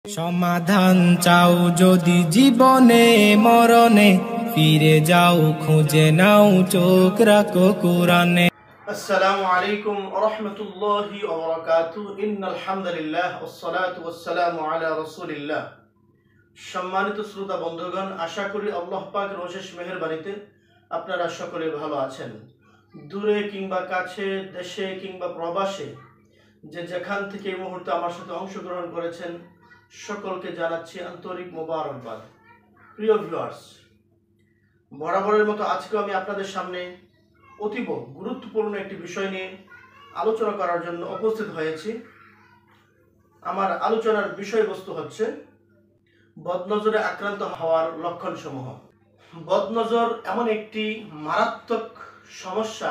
সমাধান চাও যদি জীবনে মরণে, ফিরে যাও খুঁজে নাও চোখ রাখো কুরআনে। আসসালামু আলাইকুম ওয়া রাহমাতুল্লাহি ওয়া বারাকাতুহু। ইন্নাল হামদুলিল্লাহ ওয়াসসালাতু ওয়াসসালামু আলা রাসূলিল্লাহ। সম্মানিত শ্রোতা বন্ধুগণ, আশা করি আল্লাহ পাকের অশেষ মেহেরবানিতে আপনারা সকলে ভালো আছেন। দূরে কিংবা কাছে, দেশে কিংবা প্রবাসে, যে যেখান থেকে এই মুহূর্তে আমার সাথে অংশগ্রহণ করেছেন, সকলকে জানাচ্ছি আন্তরিক মোবারকবাদ। প্রিয় ভিউয়ার্স, বরাবরের মতো আজকে আমি আপনাদের সামনে অতীব গুরুত্বপূর্ণ একটি বিষয় নিয়ে আলোচনা করার জন্য উপস্থিত হয়েছি। আমার আলোচনার বিষয়বস্তু হচ্ছে বদনজরে আক্রান্ত হওয়ার লক্ষণসমূহ। বদনজর এমন একটি মারাত্মক সমস্যা,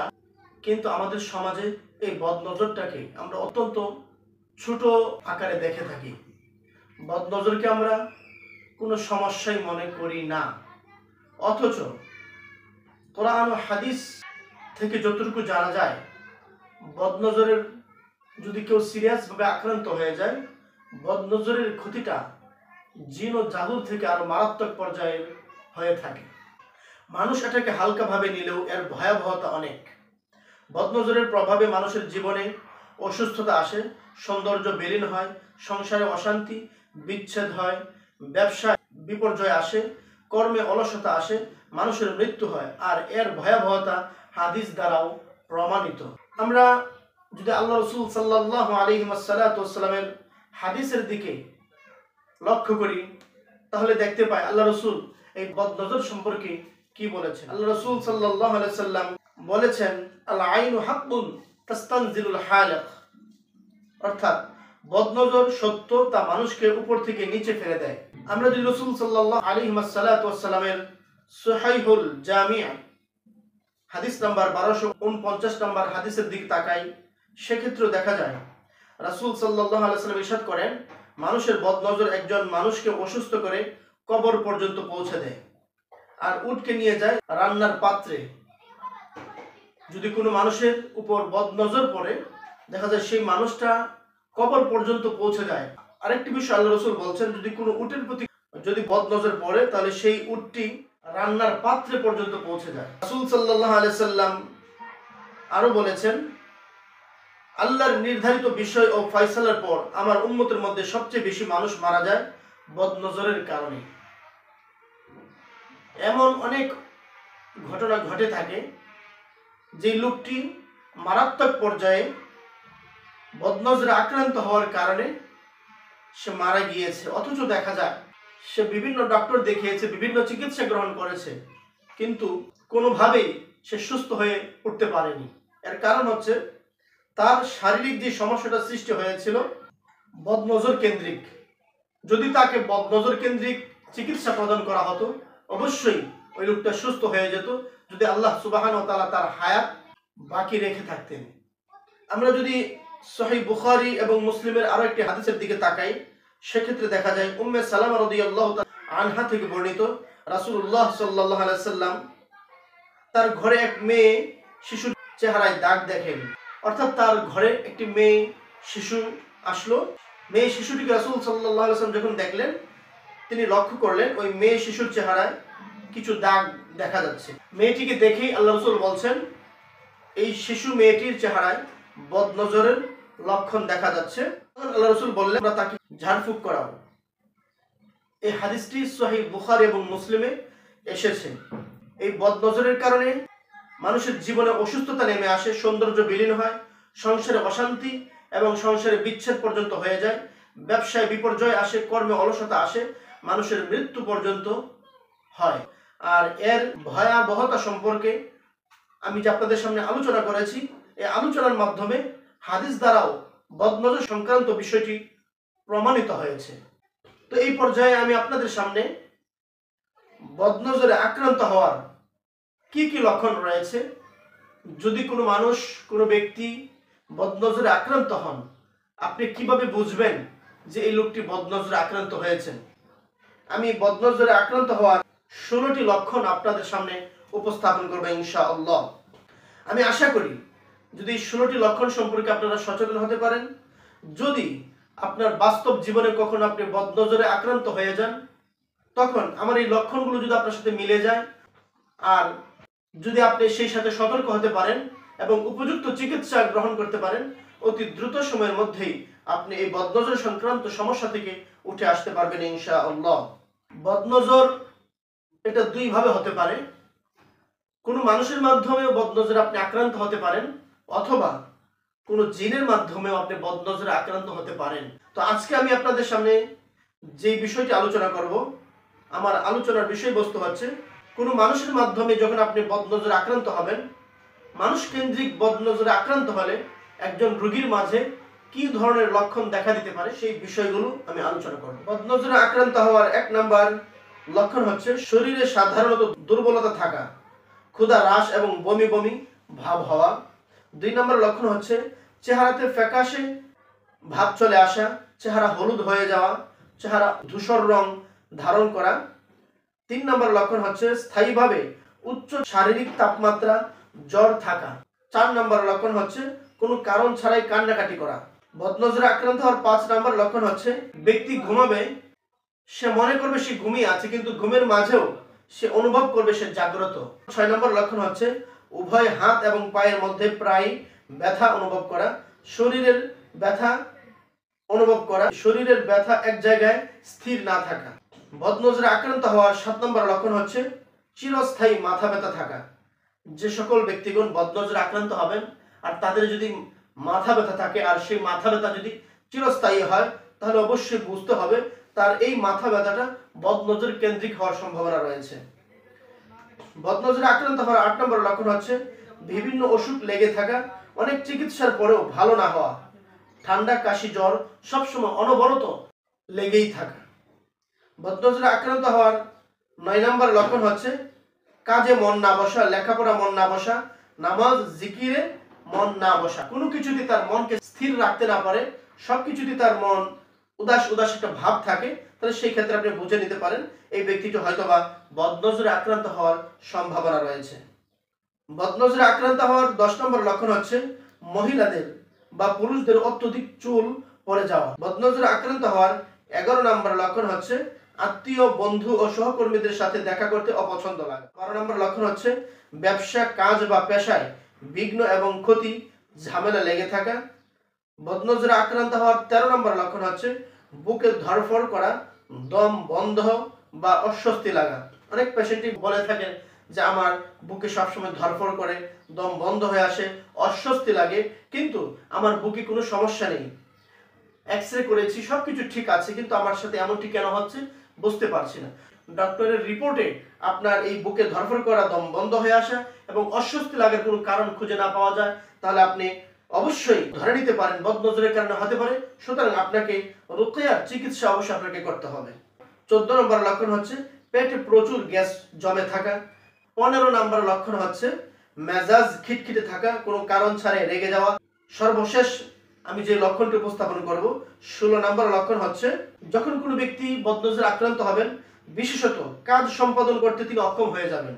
কিন্তু আমাদের সমাজে এই বদনজরটাকে আমরা অত্যন্ত ছোট আকারে দেখে থাকি। বদনজরকে আমরা কোনো সমস্যাই মনে করি না, অথচ কোরআন ও হাদিস থেকে যতটুকু জানা যায়, বদনজরের যদি কেউ সিরিয়াসভাবে আক্রান্ত হয়ে যায়, বদনজরের ক্ষতিটা জিন ও জাদুর থেকে আরো মারাত্মক পর্যায়ে হয়ে থাকে। মানুষ এটাকে হালকাভাবে নিলেও এর ভয়াবহতা অনেক। বদনজরের প্রভাবে মানুষের জীবনে অসুস্থতা আসে, সৌন্দর্য বিলীন হয়, সংসারে অশান্তি, বিচ্ছেদ হয়, ব্যবসায় বিপর্যয় আসে, কর্মে অলসতা আসে, মানুষের মৃত্যু হয়। আর এর ভয়াবহতা হাদিস দ্বারাও প্রমাণিত। আমরা যদি আল্লাহ রাসূল সাল্লাল্লাহু আলাইহি ওয়াসাল্লামের হাদিসের দিকে লক্ষ্য করি, তাহলে দেখতে পাই আল্লাহ রাসূল এই বদনজর সম্পর্কে কি বলেছেন। আল্লাহ রাসূল সাল্লাল্লাহু আলাইহি ওয়াসাল্লাম বলেছেন, আল আইনু হাক্কুন তাস্তানজিলুল হালিক, অর্থাৎ বদনজর সত্য, তা মানুষকে উপর থেকে নিচে ফেলে দেয়। আমরা যদি রাসূল সাল্লাল্লাহু আলাইহি ওয়াসাল্লামের সহিহুল জামি' হাদিস নাম্বার 1249 নম্বর হাদিসের দিকে তাকাই, সেক্ষেত্রে দেখা যায় রাসূল সাল্লাল্লাহু আলাইহি ওয়াসাল্লাম ইরশাদ করেন, মানুষের বদনজর একজন মানুষকে অসুস্থ করে কবর পর্যন্ত পৌঁছে দেয় আর উটকে নিয়ে যায় রান্নার পাত্রে। যদি কোনো মানুষের উপর বদনজর পড়ে, দেখা যায় সেই মানুষটা কবর পর্যন্ত পৌঁছে যায়। আরেকটি বিষয় আল্লাহ রাসূল বলছেন, যদি কোনো উটের প্রতি যদি বদনজর পড়ে, তাহলে সেই উটটি রান্নার পাত্রে পর্যন্ত পৌঁছে যায়। রাসূল সাল্লাল্লাহু আলাইহি সাল্লাম আরো বলেছেন, আল্লাহর নির্ধারিত বিষয় ও ফয়সালার পর আমার উম্মতের মধ্যে সবচেয়ে বেশি মানুষ মারা যায় বদনজরের কারণে। এমন অনেক ঘটনা ঘটে থাকে যে লোকটি মারাত্মক পর্যায়ে বদনজরে আক্রান্ত হওয়ার কারণে সে মারা গিয়েছে, অথচ দেখা যায় সে বিভিন্ন ডক্টর দেখিয়েছে, বিভিন্ন চিকিৎসা গ্রহণ করেছে, কিন্তু কোনোভাবেই সে সুস্থ হয়ে উঠতে পারেনি। এর কারণ হচ্ছে তার শারীরিক যে সমস্যাটা সৃষ্টি হয়েছিল বদনজর কেন্দ্রিক। যদি তাকে বদনজর কেন্দ্রিক চিকিৎসা প্রদান করা হতো, অবশ্যই ওই লোকটা সুস্থ হয়ে যেত, যদি আল্লাহ সুবহানাহু ওয়া তাআলা তার হায়াত বাকি রেখে থাকতেন। আমরা যদি সহিহ বুখারী এবং মুসলিমের আরো একটি হাদিসের দিকে তাকাই, সেক্ষেত্রে দেখা যায় উম্মে সালামা রাদিয়াল্লাহু তাআলা আনহা থেকে বর্ণিত, রাসূলুল্লাহ সাল্লাল্লাহু আলাইহি সাল্লাম তার ঘরে এক মেয়ে শিশুর চেহারায় দাগ দেখেন। অর্থাৎ তার ঘরে একটি মেয়ে শিশু আসলো। মেয়ে শিশুটিকে রাসূল সাল্লাল্লাহু আলাইহি ওয়াসাল্লাম যখন দেখলেন, তিনি লক্ষ্য করলেন ওই মেয়ে শিশুর চেহারায় কিছু দাগ দেখা যাচ্ছে। মেয়েটিকে দেখেই আল্লাহ রাসূল বলছেন, এই শিশু মেয়েটির চেহারায় বদনজরের লক্ষণ দেখা যাচ্ছে। আল্লাহ রাসূল বললেন, আমরা তাকে ঝাড়ফুঁক করাবো। এই হাদিসটি সহিহ বুখারী এবং মুসলিমে এসেছে। এই বদনজরের কারণে মানুষের জীবনে অসুস্থতা নেমে আসে, সৌন্দর্য বিলীন হয়, সংসারে অশান্তি এবং সংসারে বিচ্ছেদ পর্যন্ত হয়ে যায়, ব্যবসায় বিপর্যয় আসে, কর্মে অলসতা আসে, মানুষের মৃত্যু পর্যন্ত হয়। আর এর ভয়াবহতা সম্পর্কে আমি যে আপনাদের সামনে আলোচনা করেছি, এই আলোচনার মাধ্যমে হাদিস দ্বারাও বদনজর সংক্রান্ত বিষয়টি প্রমাণিত হয়েছে। তো এই পর্যায়ে আমি আপনাদের সামনে বদনজরে আক্রান্ত হওয়ার কি কি লক্ষণ রয়েছে, যদি কোনো মানুষ, কোনো ব্যক্তি বদনজরে আক্রান্ত হন, আপনি কিভাবে বুঝবেন যে এই লোকটি বদনজরে আক্রান্ত হয়েছেন, আমি বদনজরে আক্রান্ত হওয়ার 16টি লক্ষণ আপনাদের সামনে উপস্থাপন করব ইনশাআল্লাহ। আমি আশা করি যদি 16টি লক্ষণ সম্পর্কে আপনারা সচেতন হতে পারেন, যদি আপনার বাস্তব জীবনে কখন আপনি বদনজরে আক্রান্ত হয়ে যান, তখন আমার এই লক্ষণগুলো যদি আপনার সাথে মিলে যায় আর যদি আপনি সেই সাথে সতর্ক হতে পারেন এবং উপযুক্ত চিকিৎসা গ্রহণ করতে পারেন, অতি দ্রুত সময়ের মধ্যেই আপনি এই বদনজর সংক্রান্ত সমস্যা থেকে উঠে আসতে পারবেন ইনশাআল্লাহ। বদনজর এটা দুই ভাবে হতে পারে। কোনো মানুষের মাধ্যমেও বদনজরে আপনি আক্রান্ত হতে পারেন, অথবা কোনো জিনের মাধ্যমেও আপনি বদনজরে আক্রান্ত হতে পারেন। তো আজকে আমি আপনাদের সামনে যে বিষয়টি আলোচনা করব, আমার আলোচনার বিষয়বস্তু হচ্ছে কোনো মানুষের মাধ্যমে যখন আপনি বদনজরে আক্রান্ত হবেন, মানুষ কেন্দ্রিক বদনজরে আক্রান্ত হলে একজন রোগীর মাঝে কি ধরনের লক্ষণ দেখা দিতে পারে সেই বিষয়গুলো আমি আলোচনা করব। বদনজরে আক্রান্ত হওয়ার 1 নাম্বার লক্ষণ হচ্ছে শরীরে সাধারণত দুর্বলতা থাকা, ক্ষুধা হ্রাস এবং বমি বমি ভাব হওয়া। 2 নম্বর লক্ষণ হচ্ছে চেহারাতে ফ্যাকাশে ভাব চলে আসা, চেহারা হলুদ হয়ে যাওয়া, চেহারা ধূসর রং ধারণ করা। 3 নম্বর লক্ষণ হচ্ছে স্থায়ীভাবে উচ্চ শারীরিক তাপমাত্রা, জ্বর থাকা। 4 নম্বর লক্ষণ হচ্ছে কোনো কারণ ছাড়াই কান্নাকাটি করা। বদনজরে আক্রান্ত হওয়ার 5 নম্বর লক্ষণ হচ্ছে ব্যক্তি ঘুমাবে, সে মনে করবে সে ঘুমিয়ে আছে, কিন্তু ঘুমের মাঝেও সে অনুভব করবে সে জাগ্রত। 6 নম্বর লক্ষণ হচ্ছে উভয় হাত এবং পায়ের মধ্যে প্রায় ব্যথা অনুভব করা, শরীরের ব্যথা অনুভব করা, শরীরের ব্যথা এক জায়গায় স্থির না থাকা। বদনজরে আক্রান্ত হওয়ার 7 নম্বর লক্ষণ হচ্ছে চিরস্থায়ী মাথা ব্যথা থাকা। যে সকল ব্যক্তিগণ বদনজরে আক্রান্ত হবেন আর তাদের যদি মাথা ব্যথা থাকে আর সেই মাথা ব্যথা যদি চিরস্থায়ী হয়, তাহলে অবশ্যই বুঝতে হবে তার এই মাথা ব্যথাটা বদনজর কেন্দ্রিক হওয়ার সম্ভাবনা রয়েছে। বদনজরে আক্রান্ত হওয়ার 8 নম্বর লক্ষণ হচ্ছে বিভিন্ন অসুখ লেগে থাকা, অনেক চিকিৎসার পরেও ভালো না হওয়া, ঠান্ডা কাশি জ্বর সবসময় অনবরত লেগেই থাকা। বদনজরে আক্রান্ত হওয়ার 9 নম্বর লক্ষণ হচ্ছে কাজে মন না বসা, লেখাপড়া মন না বসা, নামাজ জিকিরে মন না বসা। কোনো কিছুতে তার মনকে স্থির রাখতে না পারে, সবকিছুতে তার মন উদাস উদাস একটা ভাব থাকে, তাহলে সেই ক্ষেত্রে আপনি বুঝে নিতে পারেন এই ব্যক্তিটি হয়তোবা বদনজরে আক্রান্ত হওয়ার সম্ভাবনা রয়েছে। বদনজরে আক্রান্ত হওয়ার 10 নম্বর লক্ষণ হচ্ছে মহিলাদের বা পুরুষদের অত্যধিক চুল পড়ে যাওয়া। বদনজরে আক্রান্ত হওয়ার 11 নম্বর লক্ষণ হচ্ছে আত্মীয়, বন্ধু ও সহকর্মীদের সাথে দেখা করতে অপছন্দ লাগা। 12 নম্বর লক্ষণ হচ্ছে ব্যবসা, কাজ বা পেশায় বিঘ্ন এবং ক্ষতি, ঝামেলা লেগে থাকা। বদনজরে আক্রান্ত হওয়ার 13 নম্বর লক্ষণ হচ্ছে বুকে ধড়ফড় করা, দম বন্ধ বা অস্বস্তি লাগা। অনেক পেশেন্টই বলে থাকেন যে আমার বুকে সবসময় ধড়ফড় করে, দম বন্ধ হয়ে আসে, অস্বস্তি লাগে, কিন্তু আমার বুকে কোনো সমস্যা নেই, এক্সরে করেছি, সবকিছু ঠিক আছে, কিন্তু আমার সাথে এমনটি কেন হচ্ছে বুঝতে পারছি না। ডক্টরের রিপোর্টে আপনার এই বুকে ধড়ফড় করা, দম বন্ধ হয়ে আসা এবং অস্বস্তি লাগার কোনো কারণ খুঁজে না পাওয়া যায়, তাহলে আপনি অবশ্যই ধরে নিতে পারেন বদনজরের কারণে হতে পারে। সুতরাং আপনাকে রুকিয়ার চিকিৎসা অবশ্যই আপনাকে করতে হবে। 14 নম্বর লক্ষণ হচ্ছে পেটে প্রচুর গ্যাস জমে থাকা। 15 নম্বর লক্ষণ হচ্ছে মেজাজ খিটখিটে থাকা, কোনো কারণ ছাড়াই রেগে যাওয়া। সর্বশেষ আমি যে লক্ষণটি উপস্থাপন করব, 16 নম্বর লক্ষণ হচ্ছে যখন কোনো ব্যক্তি বদনজরে আক্রান্ত হবেন, বিশেষত কাজ সম্পাদন করতে তিনি অক্ষম হয়ে যাবেন।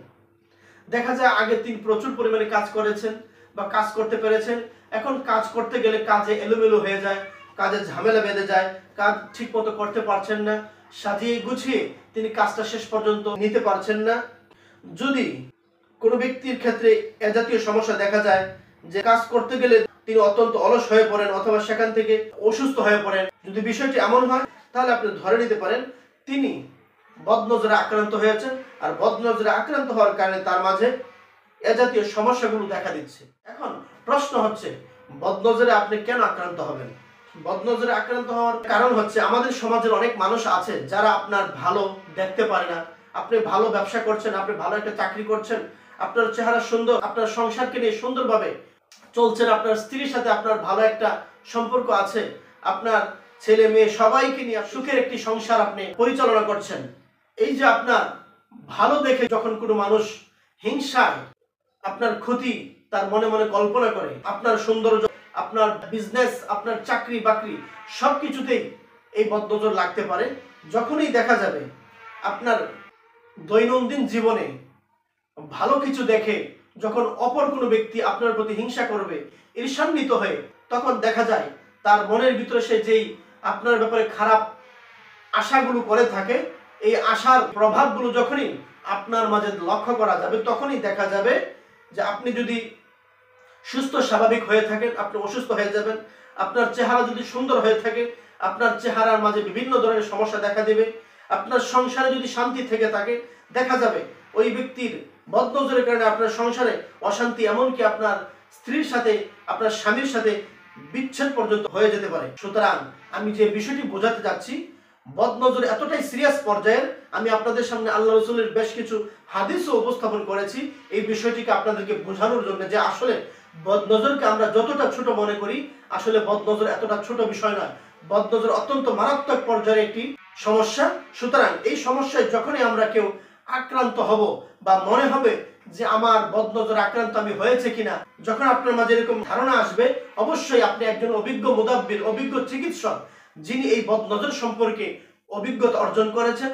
দেখা যায় আগে তিনি প্রচুর পরিমাণে কাজ করেছেন বা কাজ করতে পেরেছেন, এখন কাজ করতে গেলে কাজে এলোমেলো হয়ে যায়, কাজে ঝামেলা বেঁধে যায়, কাজ ঠিক মতো করতে পারছেন না, সাজিয়ে গুছিয়ে তিনি কাজটা শেষ পর্যন্ত নিতে পারছেন না। যদি কোনো ব্যক্তির ক্ষেত্রে এ জাতীয় সমস্যা দেখা যায় যে কাজ করতে গেলে তিনি অত্যন্ত অলস হয়ে পড়েন অথবা সেখান থেকে অসুস্থ হয়ে পড়েন, যদি বিষয়টি এমন হয়, তাহলে আপনি ধরে নিতে পারেন তিনি বদনজরে আক্রান্ত হয়েছেন, আর বদনজরে আক্রান্ত হওয়ার কারণে তার মাঝে এ জাতীয় সমস্যাগুলো দেখা দিচ্ছে। এখন প্রশ্ন হচ্ছে বদনজরে আপনি কেন আক্রান্ত হবেন? বদনজরে আক্রান্ত হওয়ার কারণ হচ্ছে আমাদের সমাজের অনেক মানুষ আছে যারা আপনার ভালো দেখতে পারে না। আপনি ভালো ব্যবসা করছেন, আপনি ভালো একটা চাকরি করছেন, আপনার চেহারা সুন্দর, আপনার সংসারকে নিয়ে সুন্দরভাবে চলছেন, আপনার স্ত্রীর সাথে আপনার ভালো একটা সম্পর্ক আছে, আপনার ছেলে মেয়ে সবাইকে নিয়ে সুখের একটি সংসার আপনি পরিচালনা করছেন। এই যে আপনার ভালো দেখে যখন কোনো মানুষ হিংসায় আপনার ক্ষতি তার মনে মনে কল্পনা করে, আপনার সৌন্দর্য, আপনার বিজনেস, আপনার চাকরি বাকরি সবকিছুতেই এই বদনজর লাগতে পারে। যখনই দেখা যাবে আপনার দৈনন্দিন জীবনে ভালো কিছু দেখে যখন অপর কোনো ব্যক্তি আপনার প্রতি হিংসা করবে, ঈর্ষান্বিত হয়ে, তখন দেখা যায় তার মনের ভিতরে সে যেই আপনার ব্যাপারে খারাপ আশাগুলো করে থাকে, এই আশার প্রভাবগুলো যখনই আপনার মাঝে লক্ষ্য করা যাবে, তখনই দেখা যাবে যে আপনি যদি সুস্থ স্বাভাবিক হয়ে থাকেন, আপনি অসুস্থ হয়ে যাবেন। আপনার চেহারা যদি সুন্দর হয়ে থাকে, আপনার চেহারার মাঝে বিভিন্ন ধরনের সমস্যা দেখা দেবে। আপনার সংসারে যদি শান্তি থেকে থাকে, দেখা যাবে ওই ব্যক্তির বদনজরের কারণে আপনার সংসারে অশান্তি, এমনকি আপনার স্ত্রীর সাথে, আপনার স্বামীর সাথে বিচ্ছেদ পর্যন্ত হয়ে যেতে পারে। সুতরাং আমি যে বিষয়টি বোঝাতে যাচ্ছি, বদনজর এতটাই সিরিয়াস পর্যায়ের, আমি আপনাদের সামনে আল্লাহ রসুলের বেশ কিছু হাদিসও উপস্থাপন করেছি এই বিষয়টিকে আপনাদেরকে বোঝানোর জন্য, যে আসলে বদনজরকে আমরা যতটা ছোট মনে করি, আসলে বদনজর এতটা ছোট বিষয় নয়। বদনজর অত্যন্ত মারাত্মক পর্যায়ের একটি সমস্যা। সুতরাং এই সমস্যায় যখনই আমরা কেউ আক্রান্ত হব বা মনে হবে যে আমার বদনজর আক্রান্ত আমি হয়েছে কিনা, যখন আপনার মাঝে এরকম ধারণা আসবে, অবশ্যই আপনি একজন অভিজ্ঞ মুদাব্বির, অভিজ্ঞ চিকিৎসক, যিনি এই বদনজর সম্পর্কে অভিজ্ঞতা অর্জন করেছেন,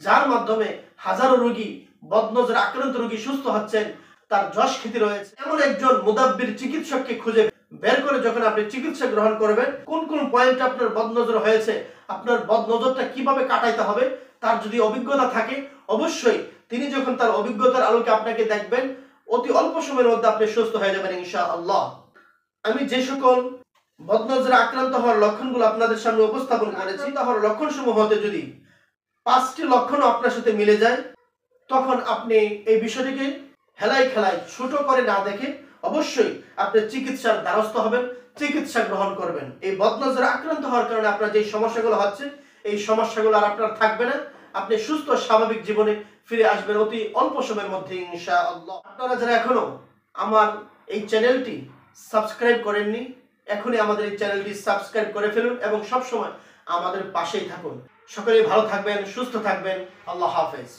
যার মাধ্যমে হাজারো রোগী, বদনজর আক্রান্ত রোগী সুস্থ হচ্ছেন, তার যশ খ্যাতি রয়েছে, এমন একজন মুদাব্বির চিকিৎসককে খুঁজে বের করে যখন আপনি চিকিৎসা গ্রহণ করবেন, কোন কোন পয়েন্টে আপনার বদনজর হয়েছে, আপনার বদনজরটা কিভাবে কাটাইতে হবে, তার যদি অভিজ্ঞতা থাকে, অবশ্যই তিনি যখন তার অভিজ্ঞতার আলোকে আপনাকে দেখবেন, অতি অল্প সময়ের মধ্যে আপনি সুস্থ হয়ে যাবেন ইনশাআল্লাহ। আমি যে সকল বদনজরে আক্রান্ত হওয়ার লক্ষণগুলো আপনাদের সামনে উপস্থাপন করেছি, তাহলে লক্ষণসমূহ হতে যদি 5টি লক্ষণ আপনার সাথে মিলে যায়, তখন আপনি এই বিষয়টিকে হেলাই খেলাই ছোট করে না দেখে অবশ্যই আপনি চিকিৎসার দ্বারস্থ হবেন, চিকিৎসা গ্রহণ করবেন। এই বদনজরে আক্রান্ত হওয়ার কারণে আপনার যে সমস্যাগুলো হচ্ছে, এই সমস্যাগুলো আর আপনার থাকবে না। আপনি সুস্থ স্বাভাবিক জীবনে ফিরে আসবেন অতি অল্প সময়ের মধ্যে ইনশাআল্লাহ। আপনারা যারা এখনো আমার এই চ্যানেলটি সাবস্ক্রাইব করেননি, এখনই আমাদের এই চ্যানেলটি সাবস্ক্রাইব করে ফেলুন এবং সবসময় আমাদের পাশেই থাকুন। সকলেই ভালো থাকবেন, সুস্থ থাকবেন। আল্লাহ হাফেজ।